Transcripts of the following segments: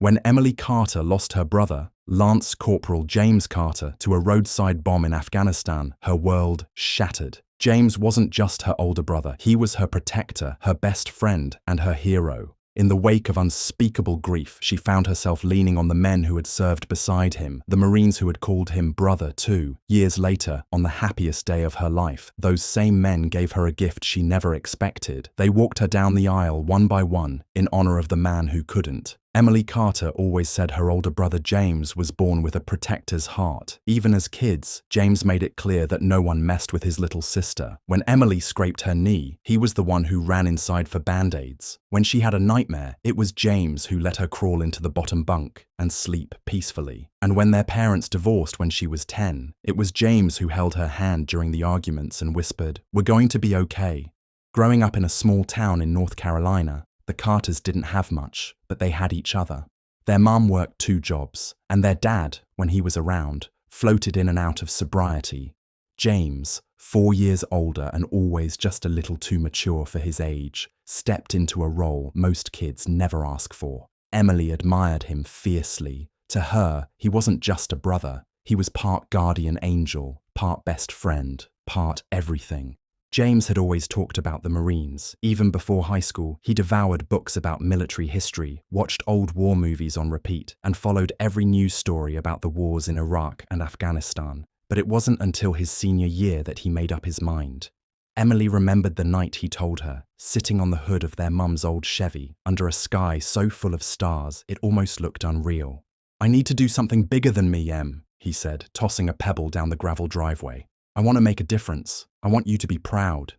When Emily Carter lost her brother, Lance Corporal James Carter, to a roadside bomb in Afghanistan, her world shattered. James wasn't just her older brother, he was her protector, her best friend, and her hero. In the wake of unspeakable grief, she found herself leaning on the men who had served beside him, the Marines who had called him brother too. Years later, on the happiest day of her life, those same men gave her a gift she never expected. They walked her down the aisle one by one, in honor of the man who couldn't. Emily Carter always said her older brother James was born with a protector's heart. Even as kids, James made it clear that no one messed with his little sister. When Emily scraped her knee, he was the one who ran inside for band-aids. When she had a nightmare, it was James who let her crawl into the bottom bunk and sleep peacefully. And when their parents divorced when she was 10, it was James who held her hand during the arguments and whispered, "We're going to be okay." Growing up in a small town in North Carolina, the Carters didn't have much, but they had each other. Their mum worked 2 jobs, and their dad, when he was around, floated in and out of sobriety. James, 4 years older and always just a little too mature for his age, stepped into a role most kids never ask for. Emily admired him fiercely. To her, he wasn't just a brother. He was part guardian angel, part best friend, part everything. James had always talked about the Marines. Even before high school, he devoured books about military history, watched old war movies on repeat, and followed every news story about the wars in Iraq and Afghanistan. But it wasn't until his senior year that he made up his mind. Emily remembered the night he told her, sitting on the hood of their mum's old Chevy, under a sky so full of stars it almost looked unreal. "I need to do something bigger than me, Em," he said, tossing a pebble down the gravel driveway. "I want to make a difference. I want you to be proud."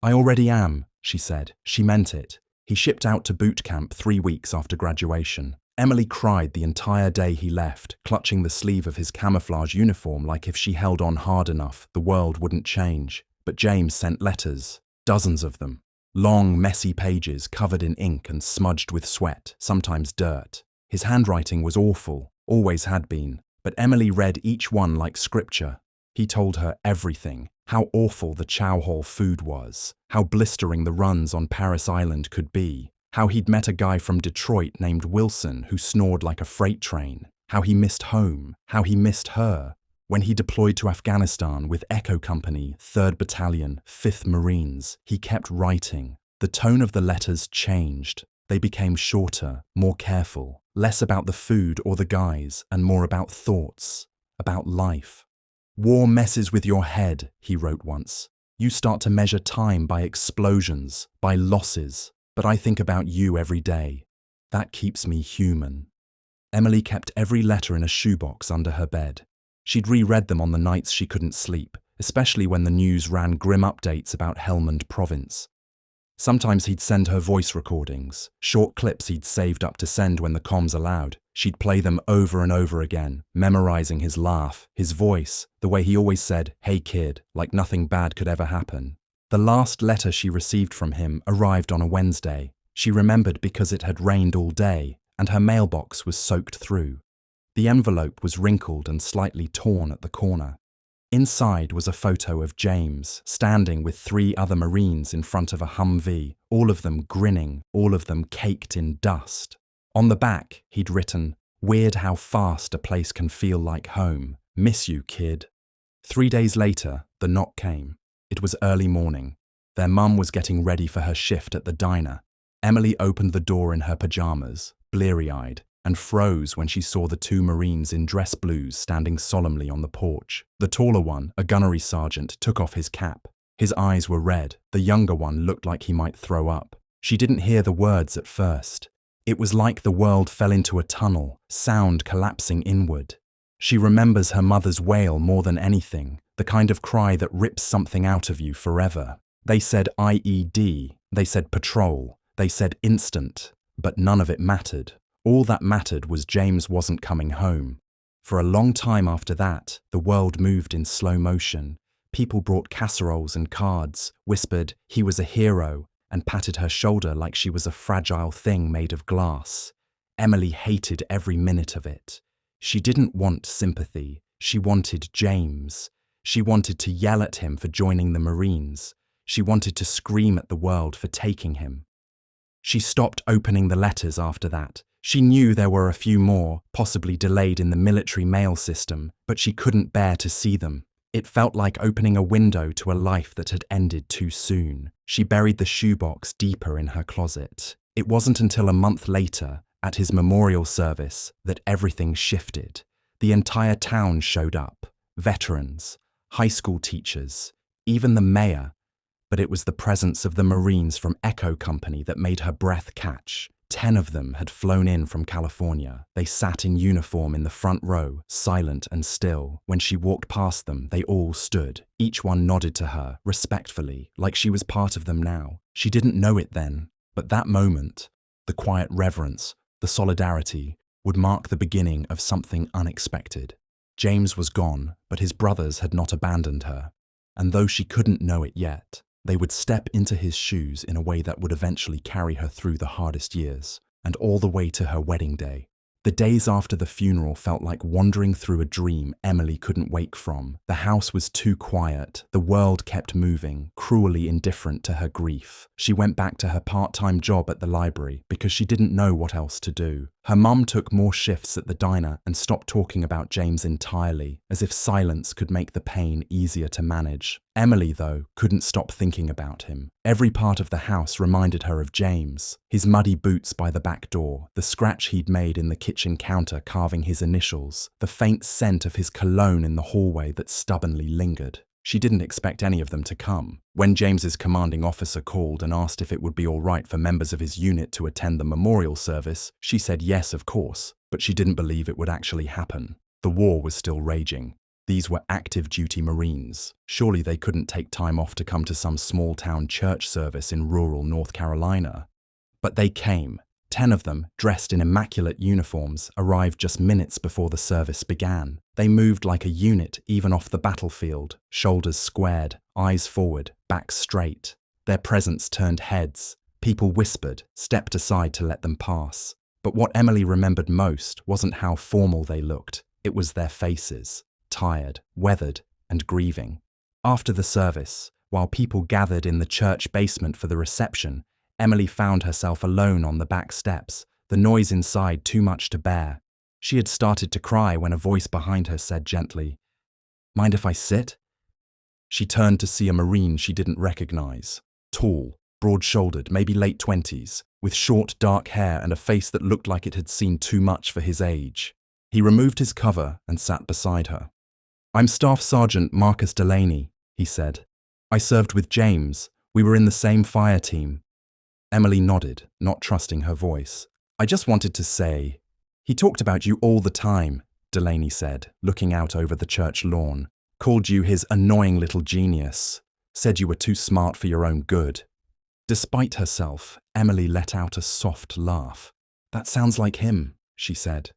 "I already am," she said. She meant it. He shipped out to boot camp 3 weeks after graduation. Emily cried the entire day he left, clutching the sleeve of his camouflage uniform like if she held on hard enough, the world wouldn't change. But James sent letters, dozens of them. Long, messy pages covered in ink and smudged with sweat, sometimes dirt. His handwriting was awful, always had been, but Emily read each one like scripture. He told her everything, how awful the chow hall food was, how blistering the runs on Paris Island could be, how he'd met a guy from Detroit named Wilson who snored like a freight train, how he missed home, how he missed her. When he deployed to Afghanistan with Echo Company, 3rd Battalion, 5th Marines, he kept writing. The tone of the letters changed. They became shorter, more careful, less about the food or the guys, and more about thoughts, about life. "War messes with your head," he wrote once. "You start to measure time by explosions, by losses, but I think about you every day. That keeps me human." Emily kept every letter in a shoebox under her bed. She'd reread them on the nights she couldn't sleep, especially when the news ran grim updates about Helmand Province. Sometimes he'd send her voice recordings, short clips he'd saved up to send when the comms allowed. She'd play them over and over again, memorizing his laugh, his voice, the way he always said, "Hey kid," like nothing bad could ever happen. The last letter she received from him arrived on a Wednesday. She remembered because it had rained all day, and her mailbox was soaked through. The envelope was wrinkled and slightly torn at the corner. Inside was a photo of James, standing with 3 other Marines in front of a Humvee, all of them grinning, all of them caked in dust. On the back, he'd written, "Weird how fast a place can feel like home. Miss you, kid." 3 days later, the knock came. It was early morning. Their mum was getting ready for her shift at the diner. Emily opened the door in her pajamas, bleary-eyed, and froze when she saw the 2 Marines in dress blues standing solemnly on the porch. The taller one, a gunnery sergeant, took off his cap. His eyes were red. The younger one looked like he might throw up. She didn't hear the words at first. It was like the world fell into a tunnel, sound collapsing inward. She remembers her mother's wail more than anything, the kind of cry that rips something out of you forever. They said IED, they said patrol, they said instant, but none of it mattered. All that mattered was James wasn't coming home. For a long time after that, the world moved in slow motion. People brought casseroles and cards, whispered, "He was a hero," and patted her shoulder like she was a fragile thing made of glass. Emily hated every minute of it. She didn't want sympathy. She wanted James. She wanted to yell at him for joining the Marines. She wanted to scream at the world for taking him. She stopped opening the letters after that. She knew there were a few more, possibly delayed in the military mail system, but she couldn't bear to see them. It felt like opening a window to a life that had ended too soon. She buried the shoebox deeper in her closet. It wasn't until a month later, at his memorial service, that everything shifted. The entire town showed up. Veterans, high school teachers, even the mayor. But it was the presence of the Marines from Echo Company that made her breath catch. 10 of them had flown in from California. They sat in uniform in the front row, silent and still. When she walked past them, they all stood. Each one nodded to her, respectfully, like she was part of them now. She didn't know it then, but that moment, the quiet reverence, the solidarity, would mark the beginning of something unexpected. James was gone, but his brothers had not abandoned her. And though she couldn't know it yet, they would step into his shoes in a way that would eventually carry her through the hardest years, and all the way to her wedding day. The days after the funeral felt like wandering through a dream Emily couldn't wake from. The house was too quiet, the world kept moving, cruelly indifferent to her grief. She went back to her part-time job at the library because she didn't know what else to do. Her mum took more shifts at the diner and stopped talking about James entirely, as if silence could make the pain easier to manage. Emily, though, couldn't stop thinking about him. Every part of the house reminded her of James. His muddy boots by the back door, the scratch he'd made in the kitchen counter carving his initials, the faint scent of his cologne in the hallway that stubbornly lingered. She didn't expect any of them to come. When James's commanding officer called and asked if it would be all right for members of his unit to attend the memorial service, she said yes, of course, but she didn't believe it would actually happen. The war was still raging. These were active duty Marines. Surely they couldn't take time off to come to some small-town church service in rural North Carolina. But they came. 10 of them, dressed in immaculate uniforms, arrived just minutes before the service began. They moved like a unit even off the battlefield, shoulders squared, eyes forward, backs straight. Their presence turned heads. People whispered, stepped aside to let them pass. But what Emily remembered most wasn't how formal they looked. It was their faces. Tired, weathered, and grieving. After the service, while people gathered in the church basement for the reception, Emily found herself alone on the back steps, the noise inside too much to bear. She had started to cry when a voice behind her said gently, "Mind if I sit?" She turned to see a Marine she didn't recognize. Tall, broad-shouldered, maybe late 20s, with short, dark hair and a face that looked like it had seen too much for his age. He removed his cover and sat beside her. "I'm Staff Sergeant Marcus Delaney," he said. "I served with James. We were in the same fire team." Emily nodded, not trusting her voice. "I just wanted to say, he talked about you all the time," Delaney said, looking out over the church lawn. "Called you his annoying little genius. Said you were too smart for your own good." Despite herself, Emily let out a soft laugh. "That sounds like him," she said.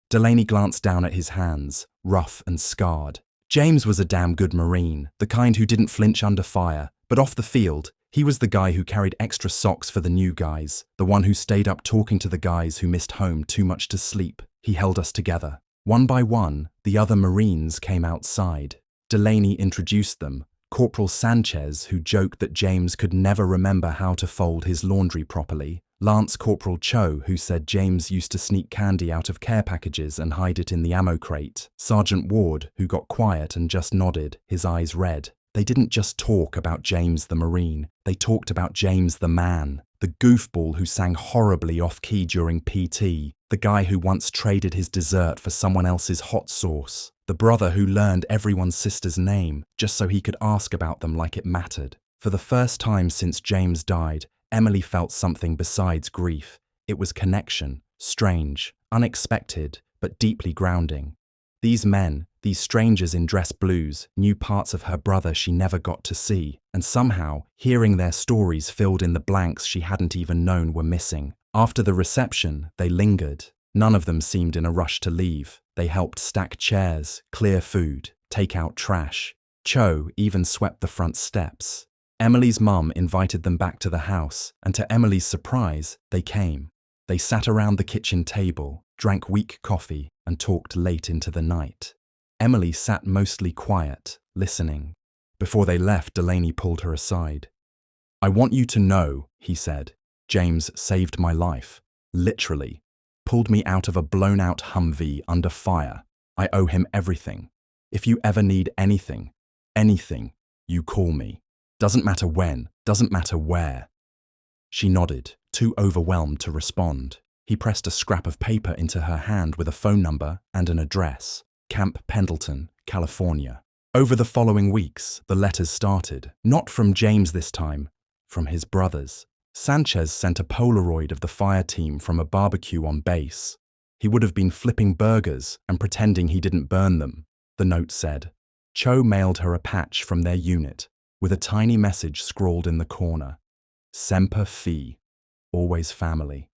Delaney glanced down at his hands, rough and scarred. James was a damn good Marine, the kind who didn't flinch under fire, but off the field, he was the guy who carried extra socks for the new guys, the one who stayed up talking to the guys who missed home too much to sleep. He held us together. One by one, the other Marines came outside. Delaney introduced them. Corporal Sanchez, who joked that James could never remember how to fold his laundry properly. Lance Corporal Cho, who said James used to sneak candy out of care packages and hide it in the ammo crate. Sergeant Ward, who got quiet and just nodded, his eyes red. They didn't just talk about James the Marine, they talked about James the man, the goofball who sang horribly off-key during PT, the guy who once traded his dessert for someone else's hot sauce, the brother who learned everyone's sister's name just so he could ask about them like it mattered. For the first time since James died, Emily felt something besides grief. It was connection, strange, unexpected, but deeply grounding. These men, these strangers in dress blues, knew parts of her brother she never got to see, and somehow, hearing their stories filled in the blanks she hadn't even known were missing. After the reception, they lingered. None of them seemed in a rush to leave. They helped stack chairs, clear food, take out trash. Cho even swept the front steps. Emily's mum invited them back to the house, and to Emily's surprise, they came. They sat around the kitchen table, drank weak coffee, and talked late into the night. Emily sat mostly quiet, listening. Before they left, Delaney pulled her aside. "I want you to know," he said, "James saved my life. Literally. pulled me out of a blown-out Humvee under fire. I owe him everything. If you ever need anything, you call me. Doesn't matter when, doesn't matter where." She nodded, too overwhelmed to respond. He pressed a scrap of paper into her hand with a phone number and an address: Camp Pendleton, California. Over the following weeks, the letters started, not from James this time, from his brothers. Sanchez sent a Polaroid of the fire team from a barbecue on base. He would have been flipping burgers and pretending he didn't burn them, the note said. Cho mailed her a patch from their unit, with a tiny message scrawled in the corner: Semper Fi, always family.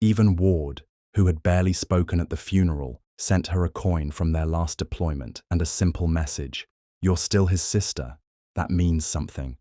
Even Ward, who had barely spoken at the funeral, sent her a coin from their last deployment and a simple message: "You're still his sister. That means something."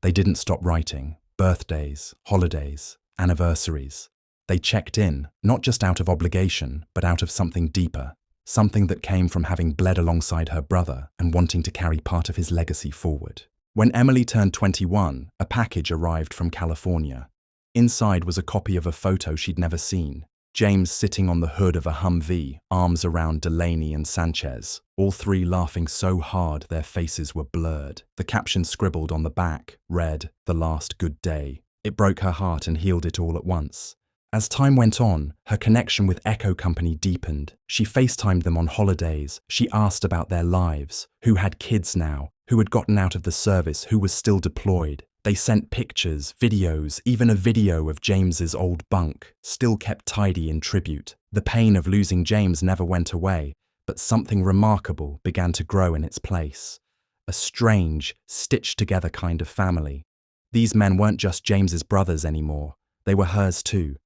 They didn't stop writing. Birthdays, holidays, anniversaries. They checked in, not just out of obligation, but out of something deeper, something that came from having bled alongside her brother and wanting to carry part of his legacy forward. When Emily turned 21, a package arrived from California. Inside was a copy of a photo she'd never seen. James sitting on the hood of a Humvee, arms around Delaney and Sanchez, all three laughing so hard their faces were blurred. The caption scribbled on the back read, "The last good day." It broke her heart and healed it all at once. As time went on, her connection with Echo Company deepened. She FaceTimed them on holidays. She asked about their lives, who had kids now, who had gotten out of the service, who was still deployed. They sent pictures, videos, even a video of James's old bunk, still kept tidy in tribute. The pain of losing James never went away, but something remarkable began to grow in its place. A strange, stitched-together kind of family. These men weren't just James's brothers anymore. They were hers too.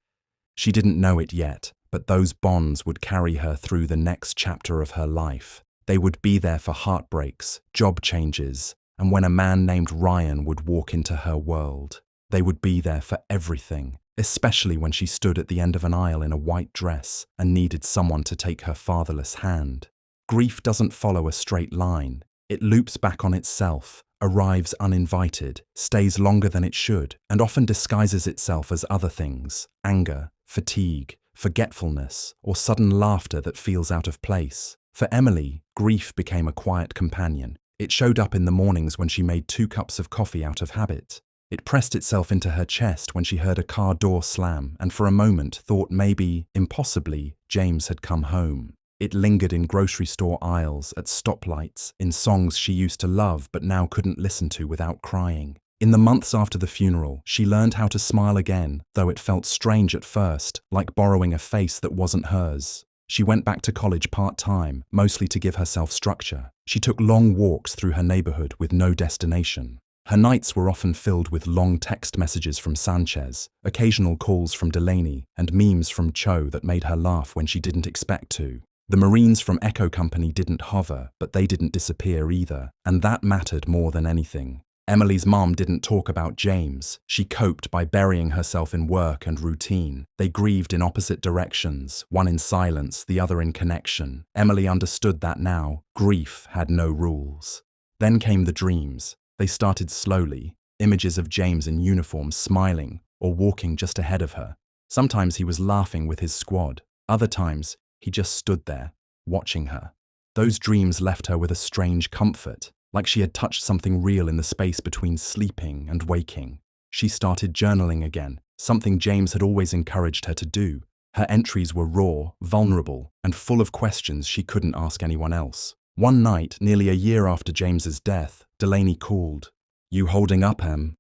She didn't know it yet, but those bonds would carry her through the next chapter of her life. They would be there for heartbreaks, job changes, and when a man named Ryan would walk into her world. They would be there for everything, especially when she stood at the end of an aisle in a white dress and needed someone to take her fatherless hand. Grief doesn't follow a straight line. It loops back on itself, arrives uninvited, stays longer than it should, and often disguises itself as other things: anger, fatigue, forgetfulness, or sudden laughter that feels out of place. For Emily, grief became a quiet companion. It showed up in the mornings when she made 2 cups of coffee out of habit. It pressed itself into her chest when she heard a car door slam and for a moment thought maybe, impossibly, James had come home. It lingered in grocery store aisles, at stoplights, in songs she used to love but now couldn't listen to without crying. In the months after the funeral, she learned how to smile again, though it felt strange at first, like borrowing a face that wasn't hers. She went back to college part-time, mostly to give herself structure. She took long walks through her neighborhood with no destination. Her nights were often filled with long text messages from Sanchez, occasional calls from Delaney, and memes from Cho that made her laugh when she didn't expect to. The Marines from Echo Company didn't hover, but they didn't disappear either, and that mattered more than anything. Emily's mom didn't talk about James. She coped by burying herself in work and routine. They grieved in opposite directions, one in silence, the other in connection. Emily understood that now. Grief had no rules. Then came the dreams. They started slowly, images of James in uniform smiling or walking just ahead of her. Sometimes he was laughing with his squad. Other times, he just stood there, watching her. Those dreams left her with a strange comfort, like she had touched something real in the space between sleeping and waking. She started journaling again, something James had always encouraged her to do. Her entries were raw, vulnerable, and full of questions she couldn't ask anyone else. One night, nearly a year after James's death, Delaney called. "You holding up, Em?"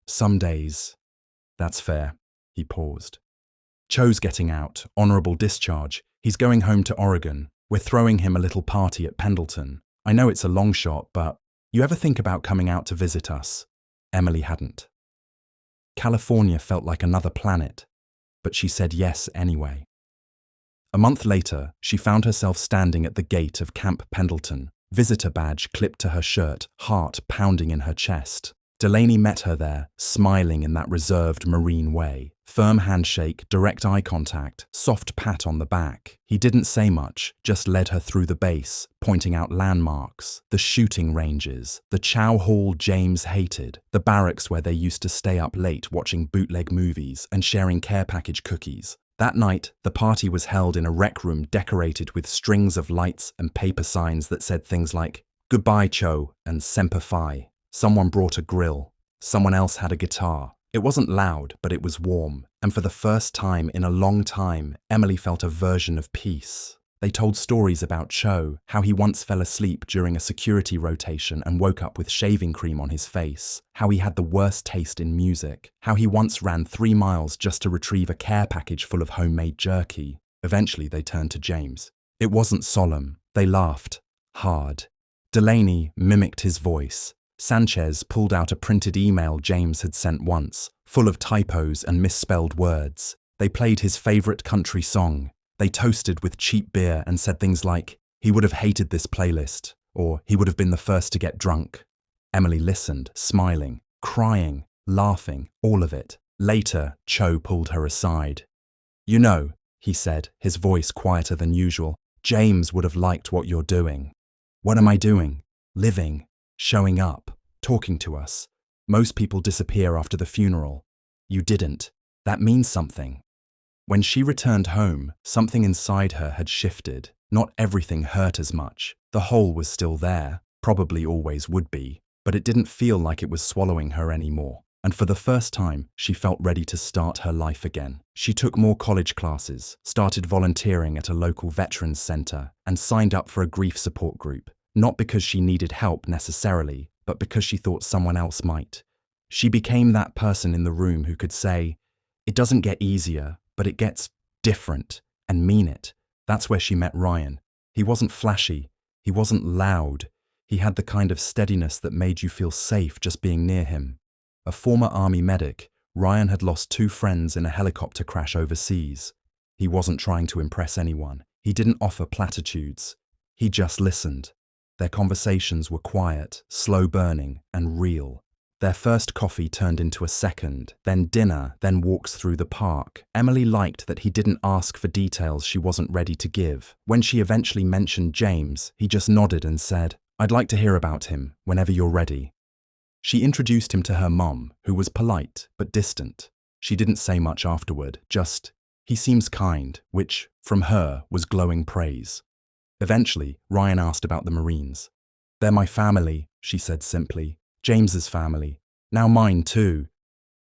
"Some days." "That's fair." He paused. "Cho's getting out, honorable discharge. He's going home to Oregon. We're throwing him a little party at Pendleton. I know it's a long shot, but you ever think about coming out to visit us?" Emily hadn't. California felt like another planet, but she said yes anyway. A month later, she found herself standing at the gate of Camp Pendleton, visitor badge clipped to her shirt, heart pounding in her chest. Delaney met her there, smiling in that reserved Marine way. Firm handshake, direct eye contact, soft pat on the back. He didn't say much, just led her through the base, pointing out landmarks, the shooting ranges, the chow hall James hated, the barracks where they used to stay up late watching bootleg movies and sharing care package cookies. That night, the party was held in a rec room decorated with strings of lights and paper signs that said things like, "Goodbye, Cho," and "Semper Fi." Someone brought a grill. Someone else had a guitar. It wasn't loud, but it was warm, and for the first time in a long time, Emily felt a version of peace. They told stories about Cho, how he once fell asleep during a security rotation and woke up with shaving cream on his face, how he had the worst taste in music, how he once ran 3 miles just to retrieve a care package full of homemade jerky. Eventually, they turned to James. It wasn't solemn. They laughed. Hard. Delaney mimicked his voice. Sanchez pulled out a printed email James had sent once, full of typos and misspelled words. They played his favorite country song. They toasted with cheap beer and said things like, "He would have hated this playlist," or "He would have been the first to get drunk." Emily listened, smiling, crying, laughing, all of it. Later, Cho pulled her aside. "You know," he said, his voice quieter than usual, "James would have liked what you're doing." "What am I doing?" "Living, showing up, talking to us. Most people disappear after the funeral. You didn't. That means something." When she returned home, something inside her had shifted. Not everything hurt as much. The hole was still there, probably always would be, but it didn't feel like it was swallowing her anymore. And for the first time, she felt ready to start her life again. She took more college classes, started volunteering at a local veterans center, and signed up for a grief support group. Not because she needed help necessarily, but because she thought someone else might. She became that person in the room who could say, "It doesn't get easier, but it gets different," and mean it. That's where she met Ryan. He wasn't flashy. He wasn't loud. He had the kind of steadiness that made you feel safe just being near him. A former army medic, Ryan had lost 2 friends in a helicopter crash overseas. He wasn't trying to impress anyone. He didn't offer platitudes. He just listened. Their conversations were quiet, slow-burning, and real. Their first coffee turned into a second, then dinner, then walks through the park. Emily liked that he didn't ask for details she wasn't ready to give. When she eventually mentioned James, he just nodded and said, "I'd like to hear about him, whenever you're ready." She introduced him to her mom, who was polite but distant. She didn't say much afterward, just, "He seems kind," which, from her, was glowing praise. Eventually, Ryan asked about the Marines. "They're my family," she said simply. "James's family. Now mine too."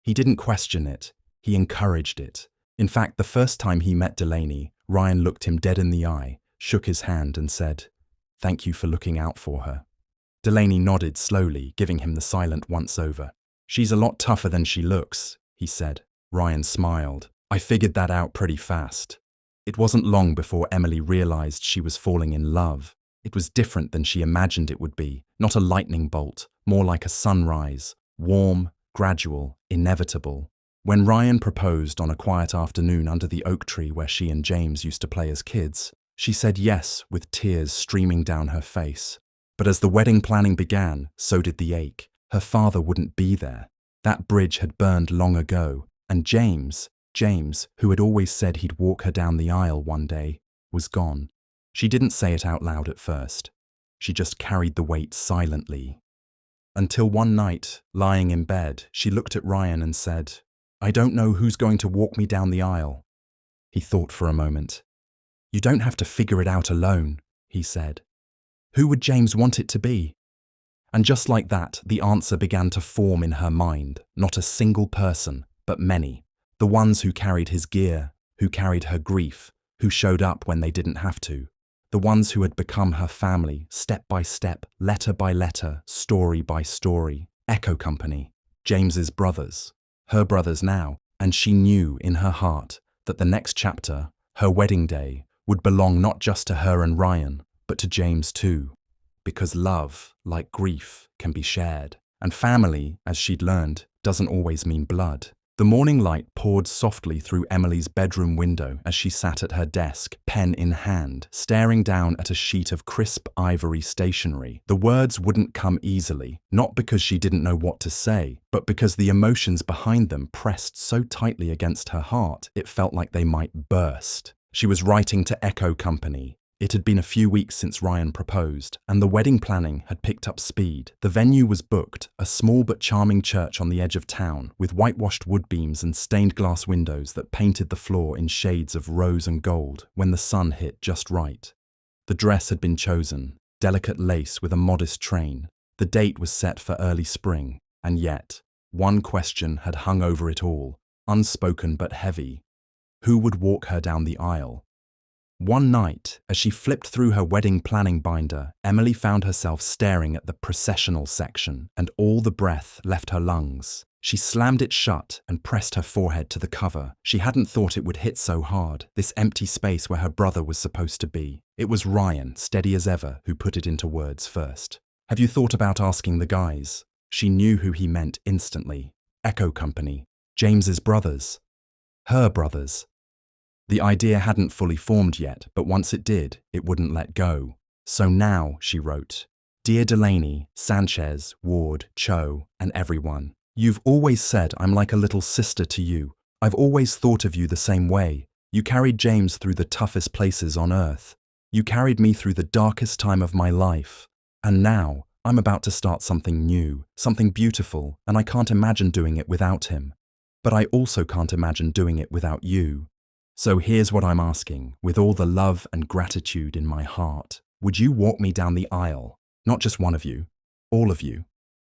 He didn't question it. He encouraged it. In fact, the first time he met Delaney, Ryan looked him dead in the eye, shook his hand and said, "Thank you for looking out for her." Delaney nodded slowly, giving him the silent once-over. "She's a lot tougher than she looks," he said. Ryan smiled. "I figured that out pretty fast." It wasn't long before Emily realized she was falling in love. It was different than she imagined it would be, not a lightning bolt, more like a sunrise, warm, gradual, inevitable. When Ryan proposed on a quiet afternoon under the oak tree where she and James used to play as kids, she said yes with tears streaming down her face. But as the wedding planning began, so did the ache. Her father wouldn't be there. That bridge had burned long ago, and James, who had always said he'd walk her down the aisle one day, was gone. She didn't say it out loud at first. She just carried the weight silently. Until one night, lying in bed, she looked at Ryan and said, "I don't know who's going to walk me down the aisle." He thought for a moment. "You don't have to figure it out alone," he said. "Who would James want it to be?" And just like that, the answer began to form in her mind. Not a single person, but many. The ones who carried his gear, who carried her grief, who showed up when they didn't have to. The ones who had become her family, step by step, letter by letter, story by story. Echo Company. James's brothers. Her brothers now. And she knew in her heart that the next chapter, her wedding day, would belong not just to her and Ryan, but to James too. Because love, like grief, can be shared. And family, as she'd learned, doesn't always mean blood. The morning light poured softly through Emily's bedroom window as she sat at her desk, pen in hand, staring down at a sheet of crisp ivory stationery. The words wouldn't come easily, not because she didn't know what to say, but because the emotions behind them pressed so tightly against her heart it felt like they might burst. She was writing to Echo Company, It had been a few weeks since Ryan proposed, and the wedding planning had picked up speed. The venue was booked, a small but charming church on the edge of town, with whitewashed wood beams and stained glass windows that painted the floor in shades of rose and gold when the sun hit just right. The dress had been chosen, delicate lace with a modest train. The date was set for early spring, and yet, one question had hung over it all, unspoken but heavy. Who would walk her down the aisle? One night, as she flipped through her wedding planning binder, Emily found herself staring at the processional section, and all the breath left her lungs. She slammed it shut and pressed her forehead to the cover. She hadn't thought it would hit so hard, this empty space where her brother was supposed to be. It was Ryan, steady as ever, who put it into words first. "Have you thought about asking the guys?" She knew who he meant instantly. Echo Company. James's brothers. Her brothers. The idea hadn't fully formed yet, but once it did, it wouldn't let go. So now, she wrote, "Dear Delaney, Sanchez, Ward, Cho, and everyone, you've always said I'm like a little sister to you. I've always thought of you the same way. You carried James through the toughest places on earth. You carried me through the darkest time of my life. And now, I'm about to start something new, something beautiful, and I can't imagine doing it without him. But I also can't imagine doing it without you. So here's what I'm asking, with all the love and gratitude in my heart. Would you walk me down the aisle? Not just one of you, all of you.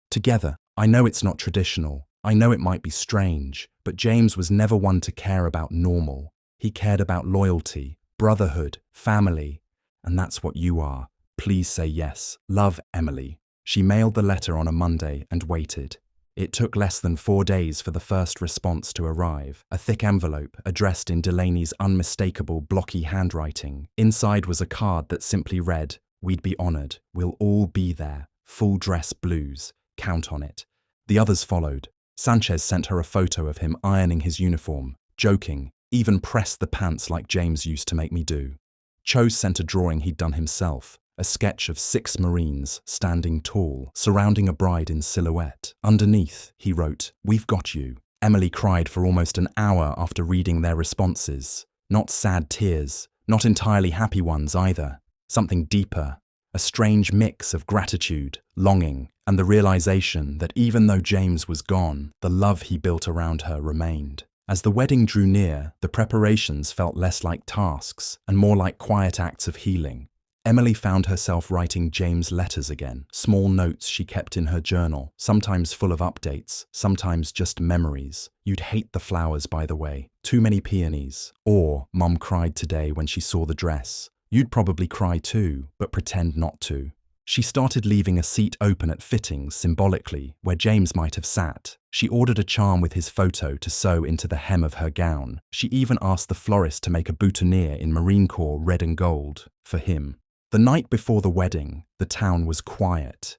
Together. I know it's not traditional. I know it might be strange, but James was never one to care about normal. He cared about loyalty, brotherhood, family. And that's what you are. Please say yes. Love, Emily." She mailed the letter on a Monday and waited. It took less than 4 days for the first response to arrive, a thick envelope addressed in Delaney's unmistakable, blocky handwriting. Inside was a card that simply read, "We'd be honored. We'll all be there. Full dress blues. Count on it." The others followed. Sanchez sent her a photo of him ironing his uniform, joking, "Even pressed the pants like James used to make me do." Cho sent a drawing he'd done himself. A sketch of 6 Marines standing tall, surrounding a bride in silhouette. Underneath, he wrote, "We've got you." Emily cried for almost an hour after reading their responses. Not sad tears, not entirely happy ones either. Something deeper, a strange mix of gratitude, longing, and the realization that even though James was gone, the love he built around her remained. As the wedding drew near, the preparations felt less like tasks and more like quiet acts of healing. Emily found herself writing James letters again, small notes she kept in her journal, sometimes full of updates, sometimes just memories. "You'd hate the flowers, by the way. Too many peonies." Or, "Mom cried today when she saw the dress. You'd probably cry too, but pretend not to." She started leaving a seat open at fittings symbolically, where James might have sat. She ordered a charm with his photo to sew into the hem of her gown. She even asked the florist to make a boutonniere in Marine Corps red and gold, for him. The night before the wedding, the town was quiet.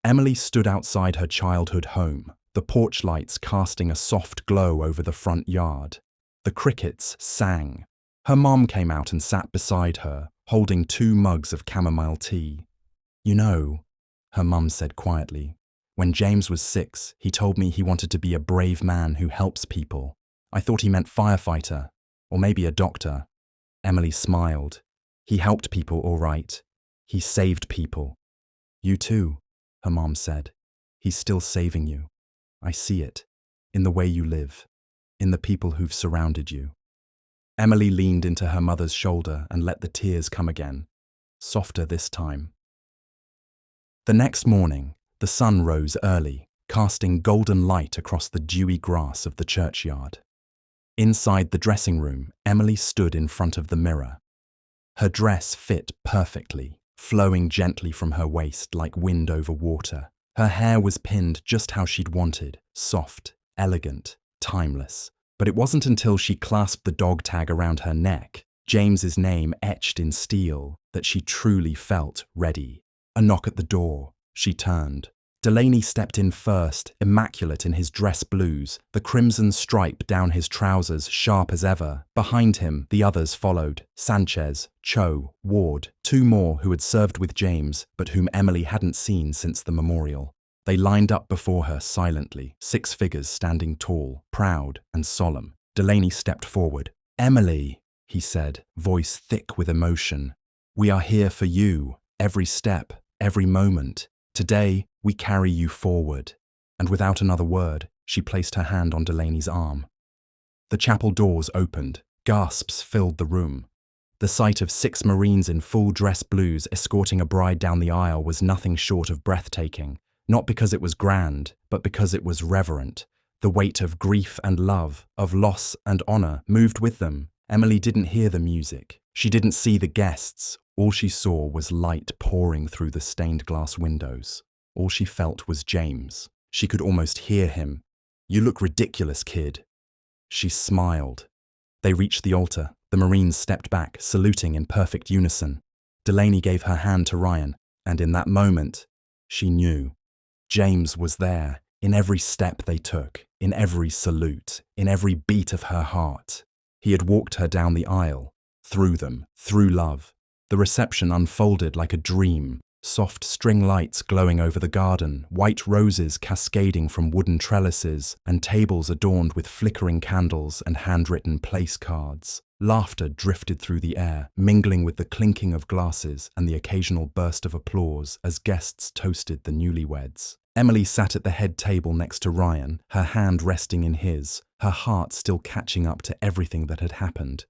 Emily stood outside her childhood home, the porch lights casting a soft glow over the front yard. The crickets sang. Her mom came out and sat beside her, holding 2 mugs of chamomile tea. "You know," her mum said quietly, "when James was 6, he told me he wanted to be a brave man who helps people. I thought he meant firefighter, or maybe a doctor." Emily smiled. "He helped people, all right. He saved people." "You too," her mom said. "He's still saving you. I see it. In the way you live. In the people who've surrounded you." Emily leaned into her mother's shoulder and let the tears come again, softer this time. The next morning, the sun rose early, casting golden light across the dewy grass of the churchyard. Inside the dressing room, Emily stood in front of the mirror. Her dress fit perfectly, flowing gently from her waist like wind over water. Her hair was pinned just how she'd wanted, soft, elegant, timeless. But it wasn't until she clasped the dog tag around her neck, James's name etched in steel, that she truly felt ready. A knock at the door. She turned. Delaney stepped in first, immaculate in his dress blues, the crimson stripe down his trousers sharp as ever. Behind him, the others followed. Sanchez, Cho, Ward, 2 more who had served with James, but whom Emily hadn't seen since the memorial. They lined up before her silently, 6 figures standing tall, proud and solemn. Delaney stepped forward. "Emily," he said, voice thick with emotion. We are here for you, every step, every moment. Today, we carry you forward. And without another word, she placed her hand on Delaney's arm. The chapel doors opened. Gasps filled the room. The sight of 6 Marines in full dress blues escorting a bride down the aisle was nothing short of breathtaking, not because it was grand, but because it was reverent. The weight of grief and love, of loss and honor, moved with them. Emily didn't hear the music. She didn't see the guests. All she saw was light pouring through the stained glass windows. All she felt was James. She could almost hear him. "You look ridiculous, kid." She smiled. They reached the altar. The Marines stepped back, saluting in perfect unison. Delaney gave her hand to Ryan, and in that moment, she knew. James was there, in every step they took, in every salute, in every beat of her heart. He had walked her down the aisle, through them, through love. The reception unfolded like a dream. Soft string lights glowing over the garden, white roses cascading from wooden trellises, and tables adorned with flickering candles and handwritten place cards. Laughter drifted through the air, mingling with the clinking of glasses and the occasional burst of applause as guests toasted the newlyweds. Emily sat at the head table next to Ryan, her hand resting in his, her heart still catching up to everything that had happened.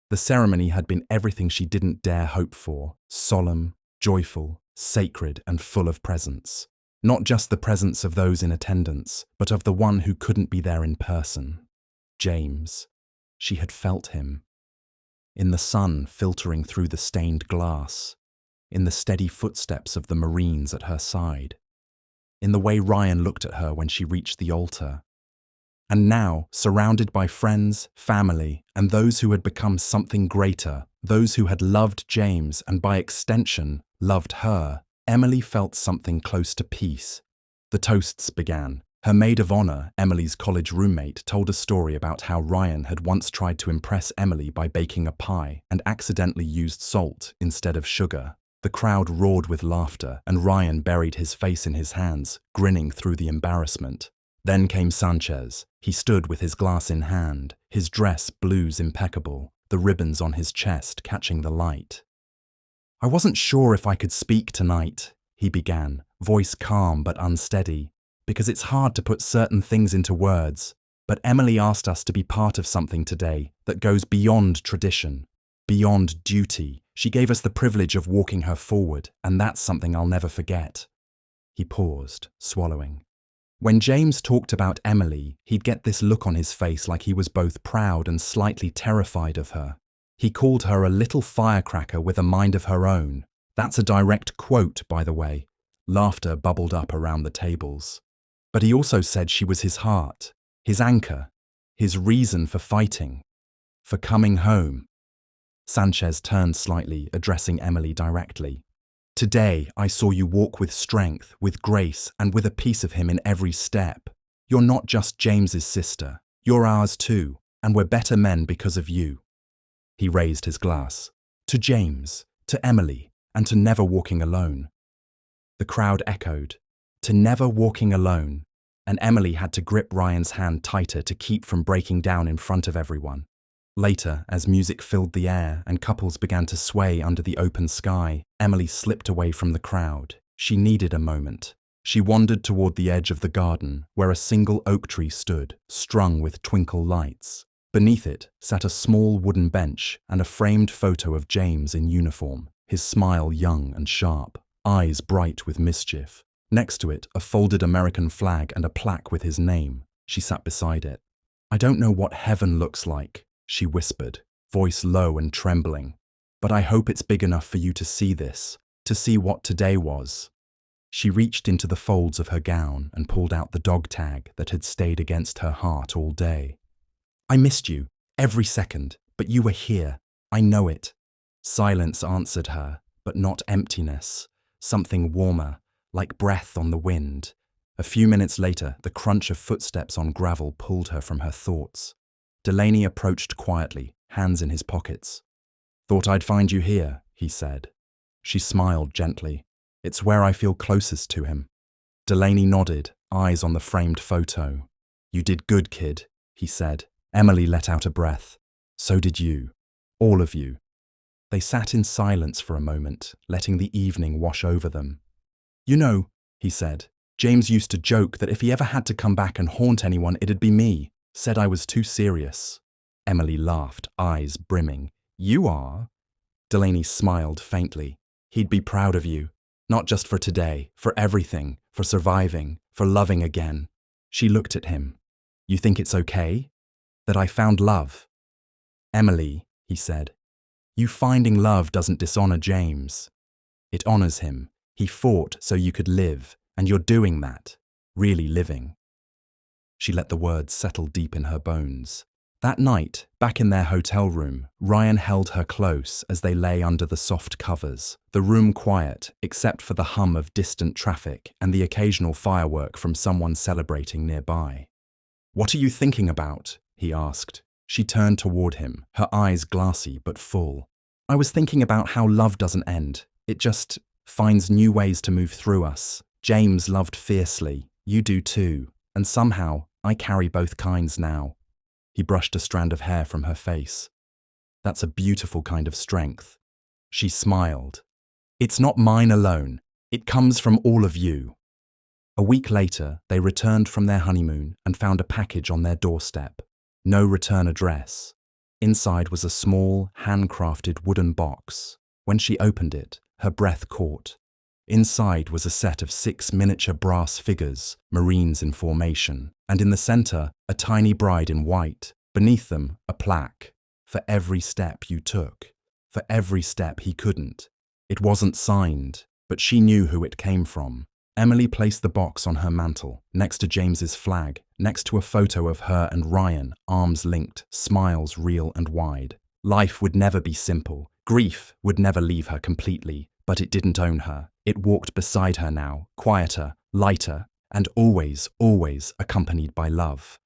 The ceremony had been everything she didn't dare hope for: solemn, joyful, sacred, and full of presence. Not just the presence of those in attendance, but of the one who couldn't be there in person. James. She had felt him. In the sun filtering through the stained glass. In the steady footsteps of the Marines at her side. In the way Ryan looked at her when she reached the altar. And now, surrounded by friends, family, and those who had become something greater, those who had loved James and by extension, loved her, Emily felt something close to peace. The toasts began. Her maid of honor, Emily's college roommate, told a story about how Ryan had once tried to impress Emily by baking a pie and accidentally used salt instead of sugar. The crowd roared with laughter, and Ryan buried his face in his hands, grinning through the embarrassment. Then came Sanchez. He stood with his glass in hand, his dress blues impeccable, the ribbons on his chest catching the light. "I wasn't sure if I could speak tonight," he began, voice calm but unsteady, "because it's hard to put certain things into words. But Emily asked us to be part of something today that goes beyond tradition, beyond duty. She gave us the privilege of walking her forward, and that's something I'll never forget." He paused, swallowing. When James talked about Emily, he'd get this look on his face like he was both proud and slightly terrified of her. He called her a little firecracker with a mind of her own. That's a direct quote, by the way. Laughter bubbled up around the tables. But he also said she was his heart, his anchor, his reason for fighting, for coming home. Sanchez turned slightly, addressing Emily directly. "Today, I saw you walk with strength, with grace, and with a piece of him in every step. You're not just James's sister. You're ours too, and we're better men because of you." He raised his glass. "To James, to Emily, and to never walking alone." The crowd echoed. To never walking alone, and Emily had to grip Ryan's hand tighter to keep from breaking down in front of everyone. Later, as music filled the air and couples began to sway under the open sky, Emily slipped away from the crowd. She needed a moment. She wandered toward the edge of the garden, where a single oak tree stood, strung with twinkle lights. Beneath it sat a small wooden bench and a framed photo of James in uniform, his smile young and sharp, eyes bright with mischief. Next to it, a folded American flag and a plaque with his name. She sat beside it. "I don't know what heaven looks like," she whispered, voice low and trembling. "But I hope it's big enough for you to see this, to see what today was." She reached into the folds of her gown and pulled out the dog tag that had stayed against her heart all day. "I missed you, every second, but you were here. I know it." Silence answered her, but not emptiness. Something warmer, like breath on the wind. A few minutes later, the crunch of footsteps on gravel pulled her from her thoughts. Delaney approached quietly, hands in his pockets. "Thought I'd find you here," he said. She smiled gently. "It's where I feel closest to him." Delaney nodded, eyes on the framed photo. "You did good, kid," he said. Emily let out a breath. "So did you. All of you." They sat in silence for a moment, letting the evening wash over them. "You know," he said, "James used to joke that if he ever had to come back and haunt anyone, it'd be me. Said I was too serious." Emily laughed, eyes brimming. "You are?" Delaney smiled faintly. "He'd be proud of you. Not just for today, for everything, for surviving, for loving again." She looked at him. "You think it's okay? That I found love?" "Emily," he said, "you finding love doesn't dishonor James. It honors him. He fought so you could live, and you're doing that. Really living." She let the words settle deep in her bones. That night, back in their hotel room, Ryan held her close as they lay under the soft covers, the room quiet except for the hum of distant traffic and the occasional firework from someone celebrating nearby. "What are you thinking about?" he asked. She turned toward him, her eyes glassy but full. "I was thinking about how love doesn't end. It just finds new ways to move through us. James loved fiercely, you do too, and somehow I carry both kinds now." He brushed a strand of hair from her face. "That's a beautiful kind of strength." She smiled. "It's not mine alone. It comes from all of you." A week later, they returned from their honeymoon and found a package on their doorstep. No return address. Inside was a small, handcrafted wooden box. When she opened it, her breath caught. Inside was a set of 6 miniature brass figures, Marines in formation, and in the center, a tiny bride in white. Beneath them, a plaque. "For every step you took. For every step he couldn't." It wasn't signed, but she knew who it came from. Emily placed the box on her mantel, next to James's flag, next to a photo of her and Ryan, arms linked, smiles real and wide. Life would never be simple. Grief would never leave her completely, but it didn't own her. It walked beside her now, quieter, lighter, and always, always accompanied by love.